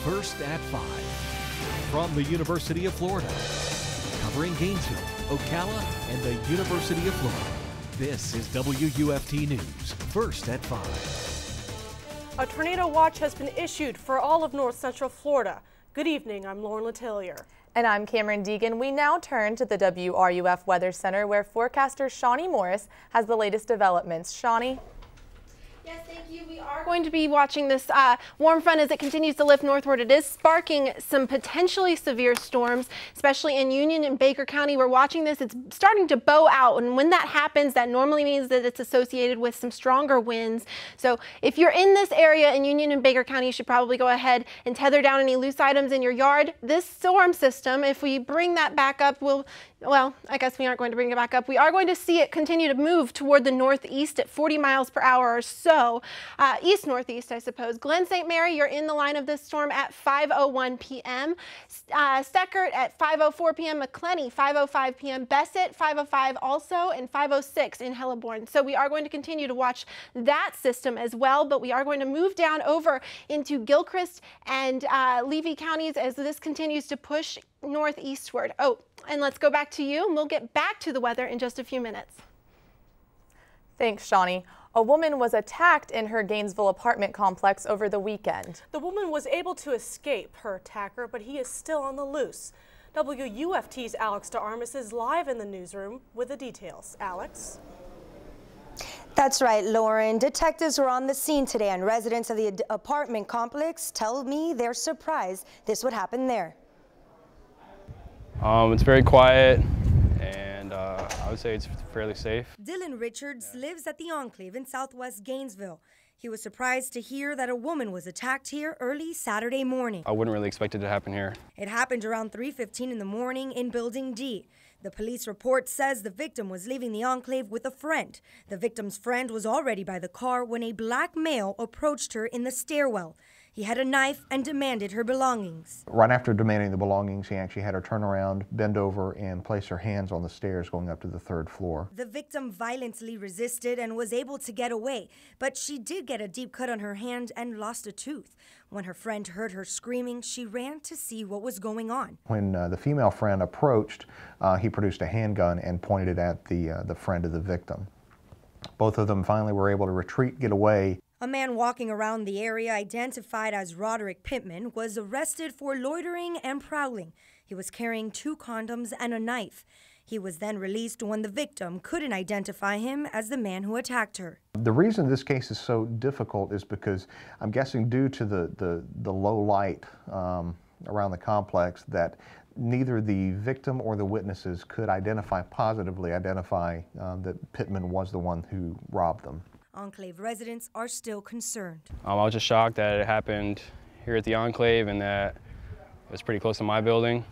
First at 5. From the University of Florida, covering Gainesville, Ocala, and the University of Florida. This is WUFT News, First at 5. A tornado watch has been issued for all of North Central Florida. Good evening, I'm Lauren Letellier. And I'm Cameron Deegan. We now turn to the WRUF Weather Center where forecaster Shawnee Morris has the latest developments. Shawnee? Yes, thank you. We are going to be watching this warm front as it continues to lift northward. It is sparking some potentially severe storms, especially in Union and Baker County. We're watching this. It's starting to bow out, and when that happens, that normally means that it's associated with some stronger winds. So if you're in this area in Union and Baker County, you should probably go ahead and tether down any loose items in your yard. This storm system, if we bring that back up, well, I guess we aren't going to bring it back up. We are going to see it continue to move toward the northeast at 40 miles per hour or so. East-northeast, I suppose. Glen St. Mary, you're in the line of this storm at 5:01 p.m. Steckert at 5:04 p.m. McClenny, 5:05 p.m. Bessett, 5:05 also, and 5:06 in Helleborn. So we are going to continue to watch that system as well, but we are going to move down over into Gilchrist and Levy counties as this continues to push northeastward. Oh, and let's go back to you, and we'll get back to the weather in just a few minutes. Thanks, Shawnee. A woman was attacked in her Gainesville apartment complex over the weekend. The woman was able to escape her attacker, but he is still on the loose. WUFT's Alex DeArmas is live in the newsroom with the details. Alex? That's right, Lauren. Detectives were on the scene today, and residents of the apartment complex tell me they're surprised this would happen there. It's very quiet, and I would say it's fairly safe. Dylan Richards lives at the Enclave in southwest Gainesville. He was surprised to hear that a woman was attacked here early Saturday morning. I wouldn't really expect it to happen here. It happened around 3:15 in the morning in Building D. The police report says the victim was leaving the Enclave with a friend. The victim's friend was already by the car when a black male approached her in the stairwell. He had a knife and demanded her belongings. Right after demanding the belongings, he actually had her turn around, bend over, and place her hands on the stairs going up to the 3rd floor. The victim violently resisted and was able to get away, but she did get a deep cut on her hand and lost a tooth. When her friend heard her screaming, she ran to see what was going on. When the female friend approached, he produced a handgun and pointed it at the friend of the victim. Both of them finally were able to retreat, get away. A man walking around the area identified as Roderick Pittman was arrested for loitering and prowling. He was carrying 2 condoms and a knife. He was then released when the victim couldn't identify him as the man who attacked her. The reason this case is so difficult is because I'm guessing due to the low light around the complex that neither the victim or the witnesses could positively identify that Pittman was the one who robbed them. Enclave residents are still concerned. I was just shocked that it happened here at the Enclave and that it was pretty close to my building.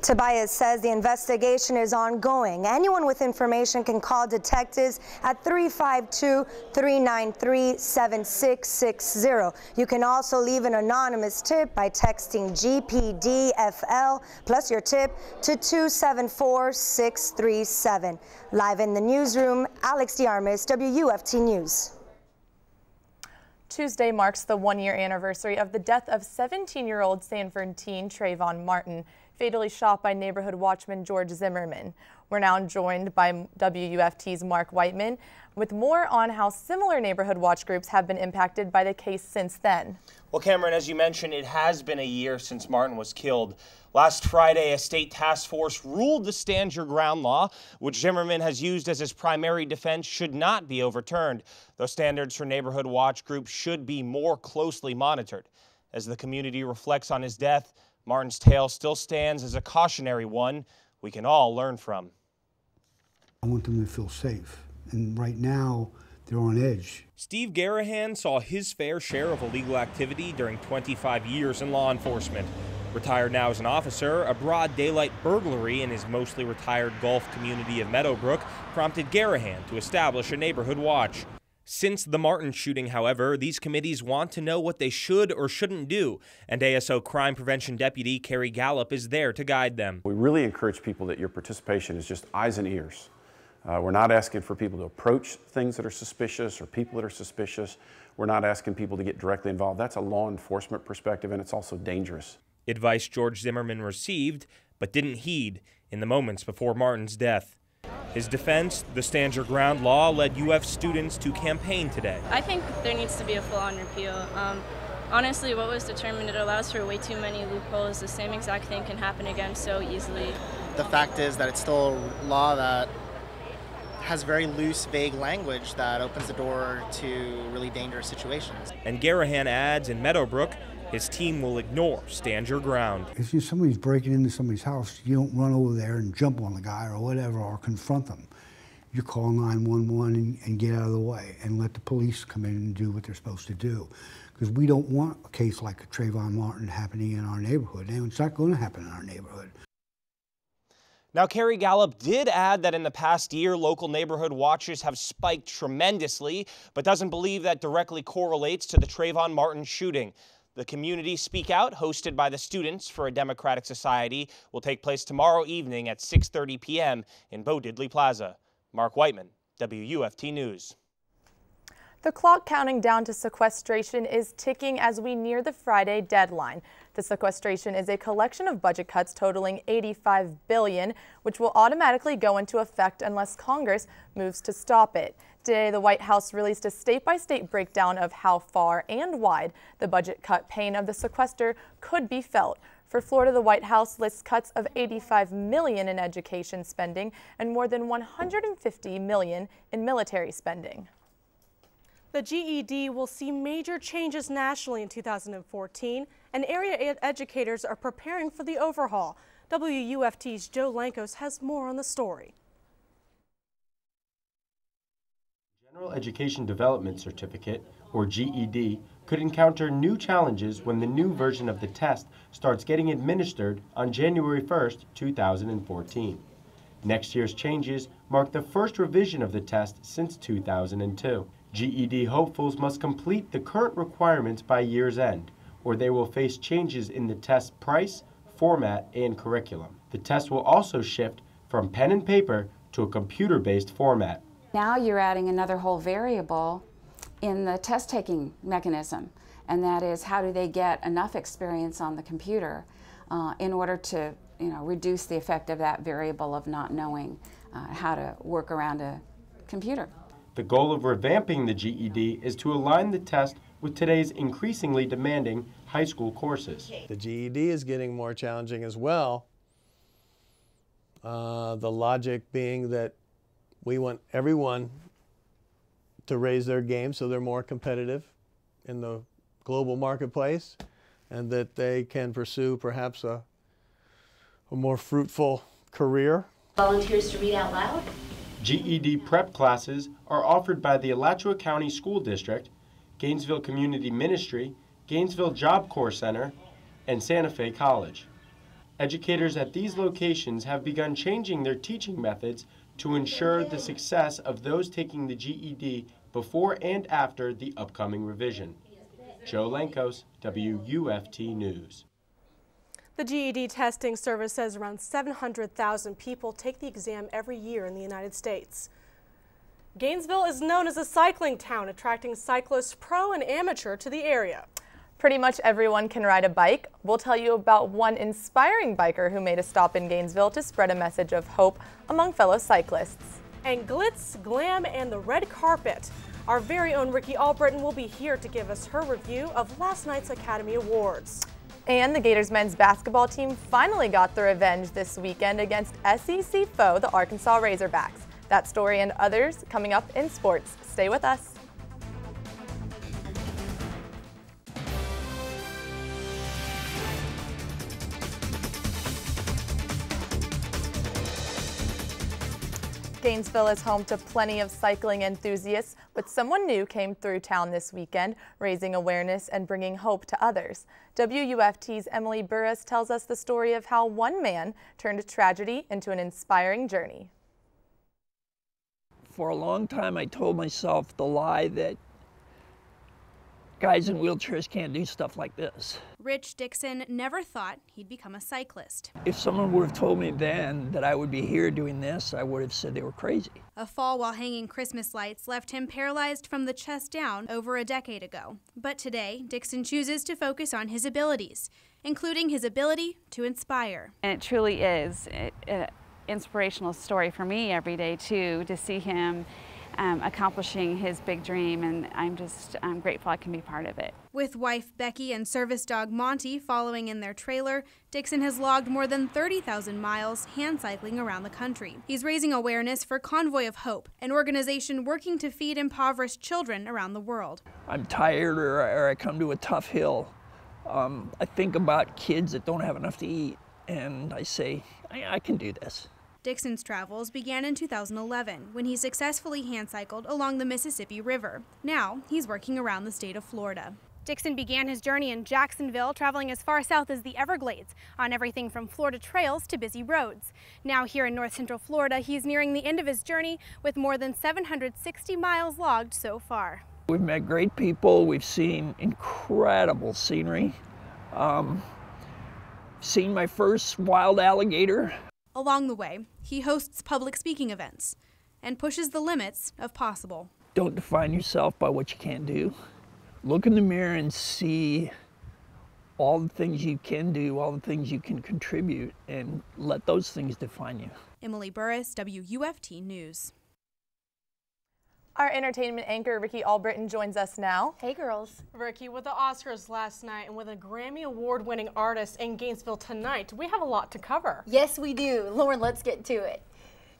Tobias says the investigation is ongoing. Anyone with information can call detectives at 352-393-7660. You can also leave an anonymous tip by texting GPDFL plus your tip to 274-637. Live in the newsroom, Alex DeArmas, WUFT News. Tuesday marks the 1-year anniversary of the death of 17-year-old Sanford teen Trayvon Martin, fatally shot by neighborhood watchman George Zimmerman. We're now joined by WUFT's Mark Whiteman with more on how similar neighborhood watch groups have been impacted by the case since then. Well, Cameron, as you mentioned, it has been a year since Martin was killed. Last Friday, a state task force ruled the Stand Your Ground law, which Zimmerman has used as his primary defense, should not be overturned. Those standards for neighborhood watch groups should be more closely monitored. As the community reflects on his death, Martin's tale still stands as a cautionary one we can all learn from. I want them to feel safe, and right now they're on edge. Steve Garahan saw his fair share of illegal activity during 25 years in law enforcement. Retired now as an officer, a broad daylight burglary in his mostly retired Gulf community of Meadowbrook prompted Garahan to establish a neighborhood watch. Since the Martin shooting, however, these committees want to know what they should or shouldn't do, and ASO Crime Prevention Deputy Carrie Gallup is there to guide them. We really encourage people that your participation is just eyes and ears. We're not asking for people to approach things that are suspicious or people that are suspicious. We're not asking people to get directly involved. That's a law enforcement perspective, and it's also dangerous. Advice George Zimmerman received, but didn't heed in the moments before Martin's death. His defense, the Stand Your Ground law, led UF students to campaign today. I think there needs to be a full-on repeal. Honestly, what was determined, it allows for way too many loopholes. The same exact thing can happen again so easily. The fact is that it's still a law that has very loose, vague language that opens the door to really dangerous situations. And Garahan adds in Meadowbrook, his team will ignore Stand Your Ground. If somebody's breaking into somebody's house, you don't run over there and jump on the guy or whatever or confront them. You call 911 and get out of the way and let the police come in and do what they're supposed to do. Because we don't want a case like a Trayvon Martin happening in our neighborhood, and it's not going to happen in our neighborhood. Now, Carrie Gallup did add that in the past year, local neighborhood watches have spiked tremendously, but doesn't believe that directly correlates to the Trayvon Martin shooting. The Community Speak Out, hosted by the Students for a Democratic Society, will take place tomorrow evening at 6:30 p.m. in Bo Diddley Plaza. Mark Whiteman, WUFT News. The clock counting down to sequestration is ticking as we near the Friday deadline. The sequestration is a collection of budget cuts totaling $85 billion, which will automatically go into effect unless Congress moves to stop it. Today, the White House released a state-by-state breakdown of how far and wide the budget cut pain of the sequester could be felt. For Florida, the White House lists cuts of $85 million in education spending and more than $150 million in military spending. The GED will see major changes nationally in 2014, and area educators are preparing for the overhaul. WUFT's Joe Lankos has more on the story. General Education Development Certificate, or GED, could encounter new challenges when the new version of the test starts getting administered on January 1st, 2014. Next year's changes mark the first revision of the test since 2002. GED hopefuls must complete the current requirements by year's end, or they will face changes in the test price, format, and curriculum. The test will also shift from pen and paper to a computer-based format. Now you're adding another whole variable in the test-taking mechanism, and that is how do they get enough experience on the computer in order to reduce the effect of that variable of not knowing how to work around a computer. The goal of revamping the GED is to align the test with today's increasingly demanding high school courses. The GED is getting more challenging as well. The logic being that we want everyone to raise their game so they're more competitive in the global marketplace and that they can pursue perhaps a more fruitful career. Volunteers to read out loud? GED prep classes are offered by the Alachua County School District, Gainesville Community Ministry, Gainesville Job Corps Center, and Santa Fe College. Educators at these locations have begun changing their teaching methods to ensure the success of those taking the GED before and after the upcoming revision. Joe Lankos, WUFT News. The GED testing service says around 700,000 people take the exam every year in the United States. Gainesville is known as a cycling town, attracting cyclists pro and amateur to the area. Pretty much everyone can ride a bike. We'll tell you about one inspiring biker who made a stop in Gainesville to spread a message of hope among fellow cyclists. And glitz, glam, and the red carpet. Our very own Ricky Albritton will be here to give us her review of last night's Academy Awards. And the Gators men's basketball team finally got the revenge this weekend against SEC foe, the Arkansas Razorbacks. That story and others coming up in sports. Stay with us. Gainesville is home to plenty of cycling enthusiasts, but someone new came through town this weekend, raising awareness and bringing hope to others. WUFT's Emily Burris tells us the story of how one man turned tragedy into an inspiring journey. For a long time, I told myself the lie that Guys in wheelchairs can't do stuff like this. Rich Dixon never thought he'd become a cyclist. If someone would have told me then that I would be here doing this, I would have said they were crazy. A fall while hanging Christmas lights left him paralyzed from the chest down over a decade ago. But today, Dixon chooses to focus on his abilities, including his ability to inspire. And it truly is an inspirational story for me every day, too, to see him accomplishing his big dream, and I'm grateful I can be part of it. With wife Becky and service dog Monty following in their trailer, Dixon has logged more than 30,000 miles hand cycling around the country. He's raising awareness for Convoy of Hope, an organization working to feed impoverished children around the world. I'm tired or I come to a tough hill. I think about kids that don't have enough to eat, and I say, I can do this. Dixon's travels began in 2011 when he successfully hand-cycled along the Mississippi River. Now, he's working around the state of Florida. Dixon began his journey in Jacksonville, traveling as far south as the Everglades, on everything from Florida trails to busy roads. Now here in north central Florida, he's nearing the end of his journey with more than 760 miles logged so far. We've met great people, we've seen incredible scenery, seen my first wild alligator. Along the way, he hosts public speaking events and pushes the limits of possible. Don't define yourself by what you can't do. Look in the mirror and see all the things you can do, all the things you can contribute, and let those things define you. Emily Burris, WUFT News. Our entertainment anchor, Ricky Albritton, joins us now. Hey, girls. Ricky, with the Oscars last night and with a Grammy Award-winning artist in Gainesville tonight, we have a lot to cover. Yes, we do. Lauren, let's get to it.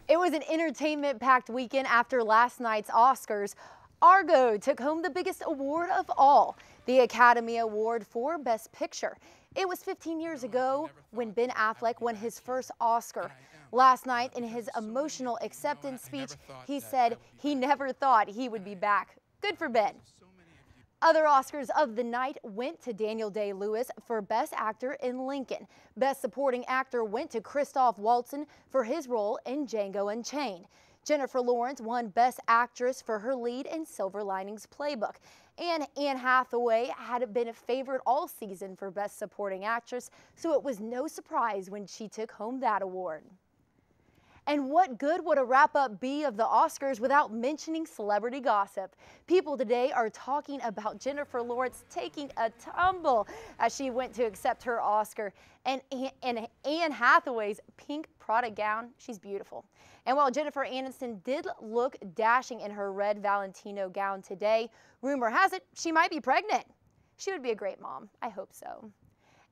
It was an entertainment-packed weekend after last night's Oscars. Argo took home the biggest award of all, the Academy Award for Best Picture. It was 15 years ago when Ben Affleck won his first Oscar. Last night, in his emotional acceptance speech, he said he never thought he would be back. Good for Ben. Other Oscars of the night went to Daniel Day-Lewis for Best Actor in Lincoln. Best Supporting Actor went to Christoph Waltz for his role in Django Unchained. Jennifer Lawrence won Best Actress for her lead in Silver Linings Playbook. And Anne Hathaway had been a favorite all season for Best Supporting Actress, so it was no surprise when she took home that award. And what good would a wrap-up be of the Oscars without mentioning celebrity gossip? People today are talking about Jennifer Lawrence taking a tumble as she went to accept her Oscar. And Anne Hathaway's pink Prada gown, she's beautiful. And while Jennifer Aniston did look dashing in her red Valentino gown today, rumor has it she might be pregnant. She would be a great mom. I hope so.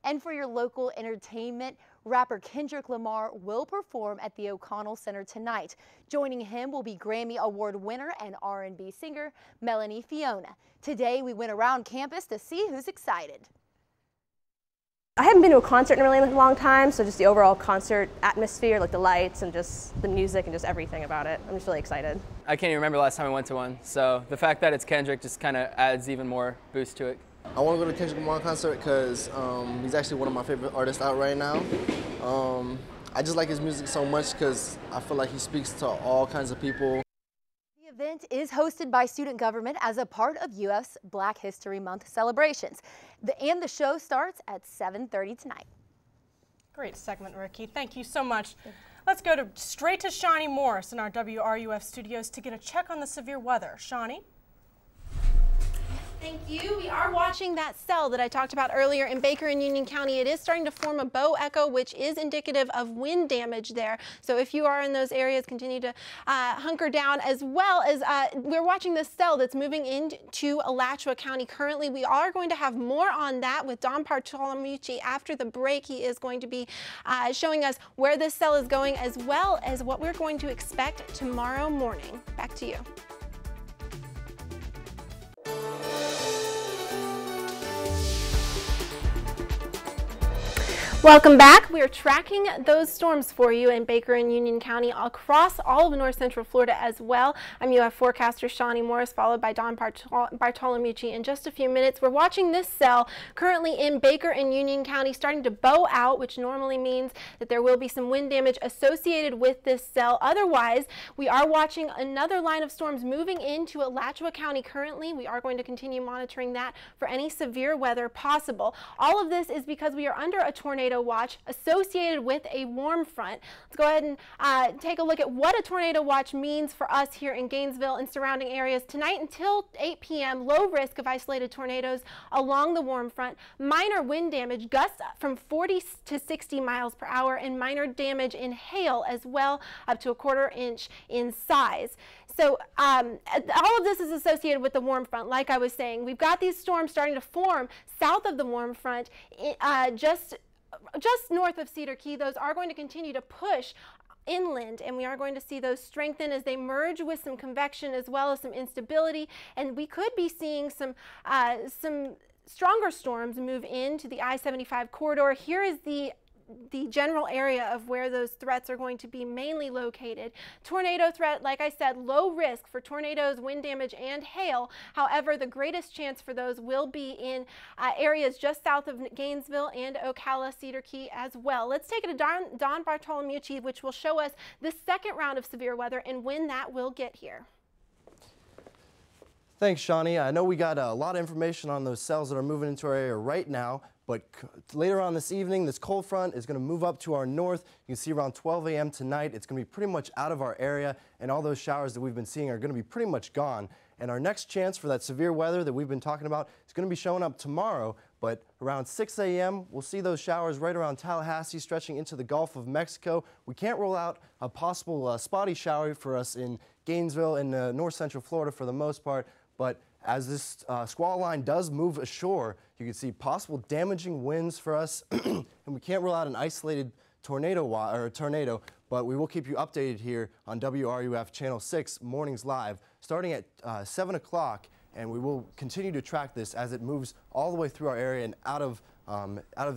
And for your local entertainment, rapper Kendrick Lamar will perform at the O'Connell Center tonight. Joining him will be Grammy Award winner and R&B singer Melanie Fiona. Today, we went around campus to see who's excited. I haven't been to a concert in a really long time, so just the overall concert atmosphere, like the lights and just the music and just everything about it. I'm just really excited. I can't even remember the last time I went to one, so the fact that it's Kendrick just kind of adds even more boost to it. I want to go to Kendrick Lamar concert because he's actually one of my favorite artists out right now. I just like his music so much because I feel like he speaks to all kinds of people. The event is hosted by student government as a part of U.S. Black History Month celebrations. And the show starts at 7:30 tonight. Great segment, Ricky. Thank you so much. Let's go straight to Shawnee Morris in our WRUF studios to get a check on the severe weather. Shawnee? Thank you. We are watching that cell that I talked about earlier in Baker and Union County. It is starting to form a bow echo, which is indicative of wind damage there. So if you are in those areas, continue to hunker down, as well as we're watching this cell that's moving into Alachua County currently. We are going to have more on that with Don Bartolomucci after the break. He is going to be showing us where this cell is going, as well as what we're going to expect tomorrow morning. Back to you. Welcome back. We are tracking those storms for you in Baker and Union County across all of north central Florida as well. I'm UF forecaster Shawnee Morris, followed by Don Bartolomucci in just a few minutes. We're watching this cell currently in Baker and Union County starting to bow out, which normally means that there will be some wind damage associated with this cell. Otherwise, we are watching another line of storms moving into Alachua County currently. We are going to continue monitoring that for any severe weather possible. All of this is because we are under a tornado watch associated with a warm front. Let's go ahead and take a look at what a tornado watch means for us here in Gainesville and surrounding areas. Tonight until 8 p.m., low risk of isolated tornadoes along the warm front, minor wind damage, gusts from 40 to 60 miles per hour, and minor damage in hail as well, up to a 1/4 inch in size. So all of this is associated with the warm front. Like I was saying, we've got these storms starting to form south of the warm front, just north of Cedar Key. Those are going to continue to push inland, and we are going to see those strengthen as they merge with some convection as well as some instability, and we could be seeing some stronger storms move into the I-75 corridor. Here is the general area of where those threats are going to be mainly located. Tornado threat, like I said, low risk for tornadoes, wind damage, and hail. However, the greatest chance for those will be in areas just south of Gainesville and Ocala, Cedar Key as well. Let's take it to Don Bartolomucci, which will show us the second round of severe weather and when that will get here. Thanks, Shawnee. I know we got a lot of information on those cells that are moving into our area right now, but later on this evening, this cold front is going to move up to our north. You can see around 12 a.m. tonight, it's going to be pretty much out of our area, and all those showers that we've been seeing are going to be pretty much gone. And our next chance for that severe weather that we've been talking about is going to be showing up tomorrow, but around 6 a.m., we'll see those showers right around Tallahassee, stretching into the Gulf of Mexico. We can't rule out a possible spotty shower for us in Gainesville and north central Florida for the most part, but as this squall line does move ashore, you can see possible damaging winds for us, and we can't rule out an isolated tornado, but we will keep you updated here on WRUF Channel 6 Mornings Live, starting at 7 o'clock, and we will continue to track this as it moves all the way through our area and out of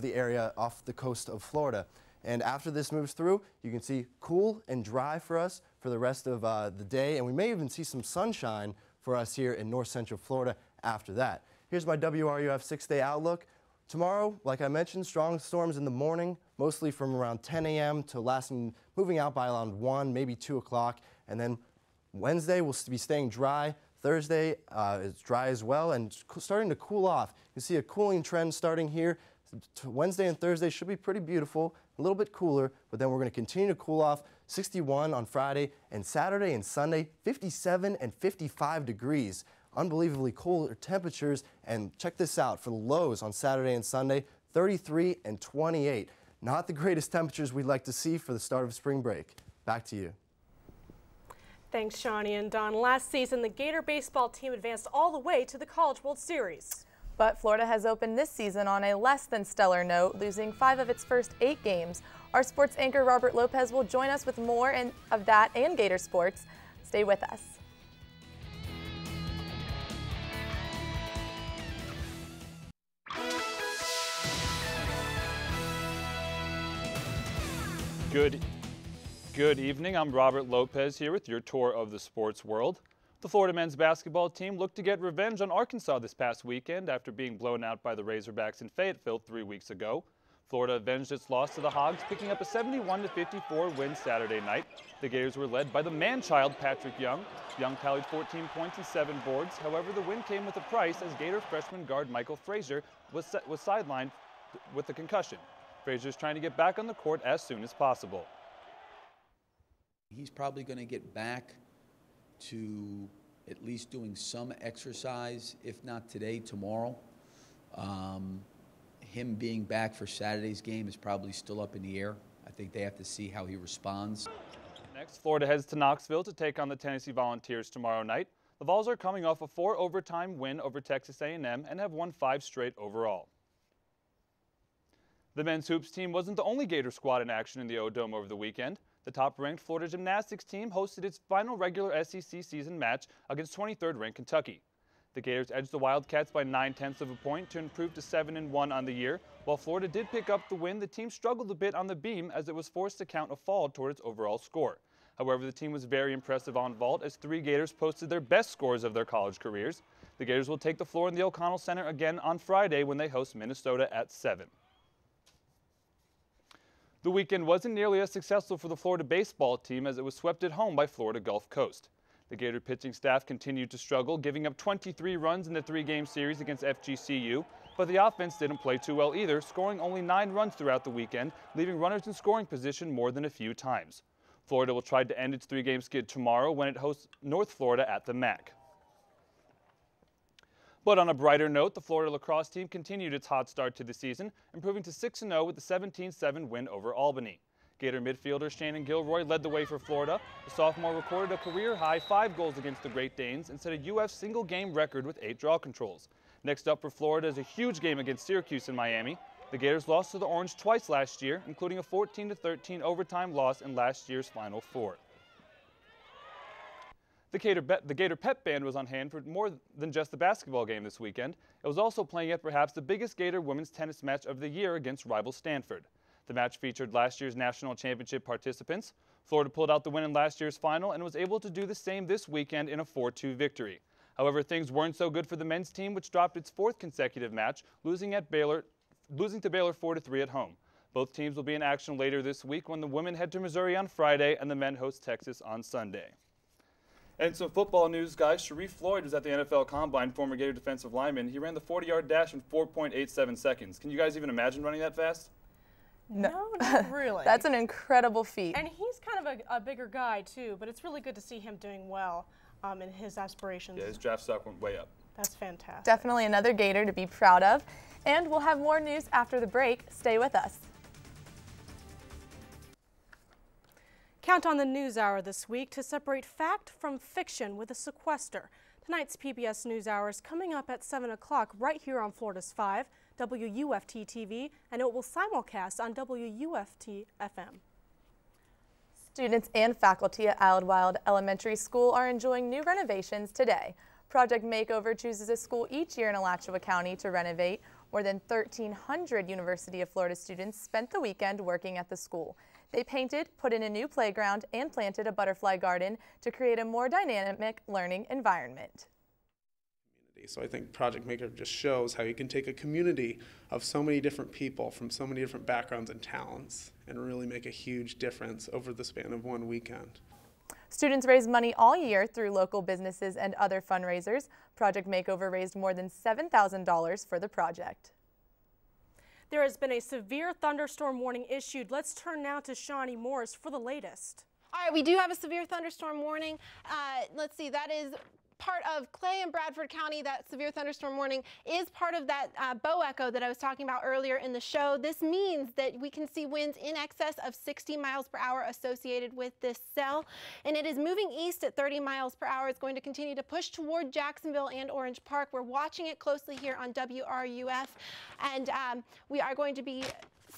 the area off the coast of Florida. And after this moves through, you can see cool and dry for us for the rest of the day, and we may even see some sunshine for us here in north central Florida after that. Here's my WRUF 6-day outlook. Tomorrow, like I mentioned, strong storms in the morning, mostly from around 10 a.m. to moving out by around 1, maybe 2 o'clock. And then Wednesday will be staying dry. Thursday is dry as well and starting to cool off. You see a cooling trend starting here. Wednesday and Thursday should be pretty beautiful, a little bit cooler, but then we're going to continue to cool off. 61 on Friday, and Saturday and Sunday, 57 and 55 degrees. Unbelievably cooler temperatures, and check this out for the lows on Saturday and Sunday, 33 and 28. Not the greatest temperatures we'd like to see for the start of spring break. Back to you. Thanks, Shawnee and Don. Last season, the Gator baseball team advanced all the way to the College World Series. But Florida has opened this season on a less than stellar note, losing 5 of its first 8 games. Our sports anchor Robert Lopez will join us with more of that and Gator sports. Stay with us. Good evening. I'm Robert Lopez here with your tour of the sports world. The Florida men's basketball team looked to get revenge on Arkansas this past weekend after being blown out by the Razorbacks in Fayetteville 3 weeks ago. Florida avenged its loss to the Hogs, picking up a 71-54 win Saturday night. The Gators were led by the man-child Patrick Young. Young tallied 14 points and 7 boards. However, the win came with a price as Gator freshman guard Michael Frazier was sidelined with a concussion. Frazier is trying to get back on the court as soon as possible. He's probably going to get back to at least doing some exercise, if not today, tomorrow. Him being back for Saturday's game is probably still up in the air. I think they have to see how he responds. Next, Florida heads to Knoxville to take on the Tennessee Volunteers tomorrow night. The Vols are coming off a 4-overtime win over Texas A&M and have won 5 straight overall. The men's hoops team wasn't the only Gator squad in action in the O-Dome over the weekend. The top-ranked Florida gymnastics team hosted its final regular SEC season match against 23rd-ranked Kentucky. The Gators edged the Wildcats by 9/10 of a point to improve to 7-1 on the year. While Florida did pick up the win, the team struggled a bit on the beam as it was forced to count a fall toward its overall score. However, the team was very impressive on vault as 3 Gators posted their best scores of their college careers. The Gators will take the floor in the O'Connell Center again on Friday when they host Minnesota at 7. The weekend wasn't nearly as successful for the Florida baseball team as it was swept at home by Florida Gulf Coast. The Gator pitching staff continued to struggle, giving up 23 runs in the 3-game series against FGCU, but the offense didn't play too well either, scoring only 9 runs throughout the weekend, leaving runners in scoring position more than a few times. Florida will try to end its 3-game skid tomorrow when it hosts North Florida at the MAC. But on a brighter note, the Florida lacrosse team continued its hot start to the season, improving to 6-0 with a 17-7 win over Albany. Gator midfielder Shannon Gilroy led the way for Florida. The sophomore recorded a career-high 5 goals against the Great Danes and set a UF single-game record with 8 draw controls. Next up for Florida is a huge game against Syracuse in Miami. The Gators lost to the Orange twice last year, including a 14-13 overtime loss in last year's Final Four. The Gator Pep Band was on hand for more than just the basketball game this weekend. It was also playing at perhaps the biggest Gator women's tennis match of the year against rival Stanford. The match featured last year's national championship participants. Florida pulled out the win in last year's final and was able to do the same this weekend in a 4-2 victory. However, things weren't so good for the men's team, which dropped its 4th consecutive match, losing to Baylor 4-3 at home. Both teams will be in action later this week when the women head to Missouri on Friday and the men host Texas on Sunday. And some football news, guys. Sharif Floyd was at the NFL Combine, former Gator defensive lineman. He ran the 40-yard dash in 4.87 seconds. Can you guys even imagine running that fast? No, not really. That's an incredible feat. And he's kind of a bigger guy, too, but it's really good to see him doing well in his aspirations. Yeah, his draft stock went way up. That's fantastic. Definitely another Gator to be proud of. And we'll have more news after the break. Stay with us. Count on the NewsHour this week to separate fact from fiction with a sequester. Tonight's PBS NewsHour is coming up at 7 o'clock right here on Florida's 5, WUFT-TV, and it will simulcast on WUFT-FM. Students and faculty at Idlewild Elementary School are enjoying new renovations today. Project Makeover chooses a school each year in Alachua County to renovate. More than 1,300 University of Florida students spent the weekend working at the school. They painted, put in a new playground, and planted a butterfly garden to create a more dynamic learning environment. So I think Project Makeover just shows how you can take a community of so many different people from so many different backgrounds and talents and really make a huge difference over the span of one weekend. Students raise money all year through local businesses and other fundraisers. Project Makeover raised more than $7,000 for the project. There has been a severe thunderstorm warning issued. Let's turn now to Shawnee Morris for the latest. All right, we do have a severe thunderstorm warning. Let's see, that is part of Clay and Bradford County. That severe thunderstorm warning is part of that bow echo that I was talking about earlier in the show. This means that we can see winds in excess of 60 miles per hour associated with this cell, and it is moving east at 30 miles per hour. It's going to continue to push toward Jacksonville and Orange Park. We're watching it closely here on WRUF, and we are going to be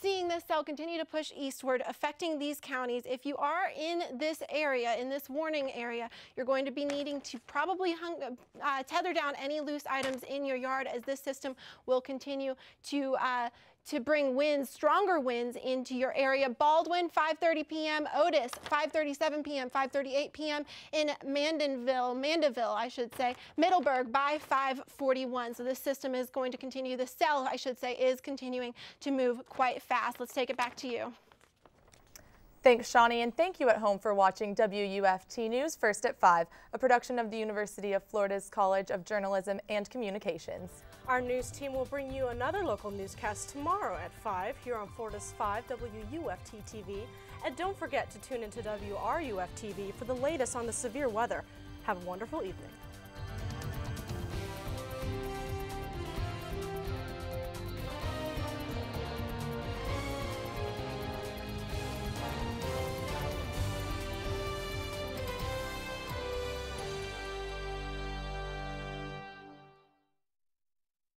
seeing this cell continue to push eastward, affecting these counties. If you are in this area, in this warning area, you're going to be needing to probably tether down any loose items in your yard, as this system will continue to bring winds, stronger winds into your area. Baldwin, 5:30 p.m. Otis, 5:37 p.m., 5:38 p.m. in Mandeville, I should say. Middleburg by 5:41. So this system is going to continue, the cell, I should say, is continuing to move quite fast. Let's take it back to you. Thanks, Shawnee, and thank you at home for watching WUFT News First at 5, a production of the University of Florida's College of Journalism and Communications. Our news team will bring you another local newscast tomorrow at 5 here on Florida's 5 WUFT-TV. And don't forget to tune into WRUF-TV for the latest on the severe weather. Have a wonderful evening.